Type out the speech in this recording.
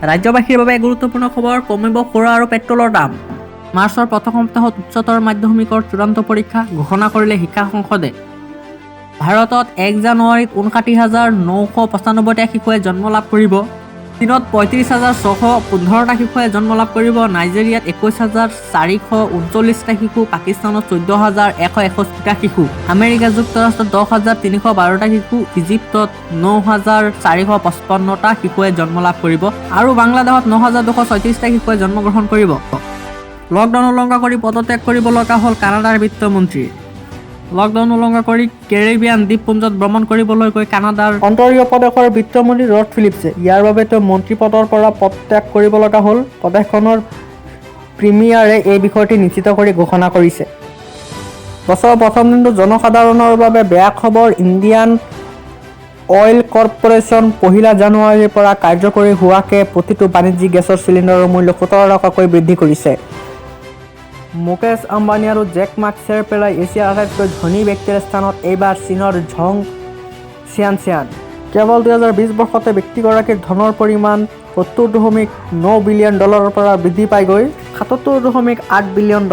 ৰাজ্যবাসীৰ বাবে গুৰুত্বপূৰ্ণ খবৰ, কমিব সুৰা আৰু পেট্ৰলৰ দাম। মাৰ্চৰ প্ৰথম সপ্তাহত উচ্চতৰ মাধ্যমিকৰ চূড়ান্ত পৰীক্ষা ঘোষণা কৰিলে শিক্ষা সংসদে। ভাৰতত 1 জানুৱাৰীত 59,995টা শিশুৱে জন্ম লাভ কৰিব। চীনত 35,615টা শিশুৱে জন্ম লাভ কৰিব। নাইজেৰিয়াত 21,439টা শিশু, পাকিস্তানত 14,161টা শিশু, আমেৰিকা যুক্তৰাষ্ট্ৰত 10,312টা শিশু, ইজিপ্তত 9,455টা শিশুৱে জন্ম লাভ কৰিব আৰু বাংলাদেশত 9,236টা শিশুৱে জন্মগ্ৰহণ কৰিব। লকডাউন উলংঘা কৰি পদত্যাগ কৰিব লগা হ'ল কানাডাৰ বিত্তমন্ত্ৰীৰ। লকডাউন উলংঘা কৰি কেৰিবিয়ান দ্বীপপুঞ্জত ভ্ৰমণ কৰিবলৈ গৈ কানাডাৰ অন্টাৰিঅ প্ৰদেশৰ বিত্তমন্ত্ৰী ৰড ফিলিপছে। ইয়াৰ বাবে তেওঁ মন্ত্ৰী পদৰ পৰা পদত্যাগ কৰিব লগা হ'ল। প্ৰদেশখনৰ প্ৰিমিয়াৰে এই বিষয়টি নিশ্চিত কৰি ঘোষণা কৰিছে। বছৰৰ প্ৰথম দিনটো জনসাধাৰণৰ বাবে বেয়া খবৰ। ইণ্ডিয়ান অইল কৰ্পোৰেচন 1 জানুৱাৰীৰ পৰা কাৰ্যকৰী হোৱাকৈ প্ৰতিটো বাণিজ্যিক গেছৰ চিলিণ্ডাৰৰ মূল্য 17 টকাকৈ বৃদ্ধি কৰিছে। মুকেশ আম্বানী আৰু জেক মাক চেৰ পেলাই এছিয়াৰ আটাইতকৈ ধনী ব্যক্তিৰ স্থানত এইবাৰ চীনৰ ঝং ছিয়ানছিয়ান। কেৱল 2020 বৰ্ষতে ব্যক্তিগৰাকীৰ ধনৰ পৰিমাণ $70.9 বিলিয়ন পৰা বৃদ্ধি পাই গৈ $77.8 বিলিয়ন।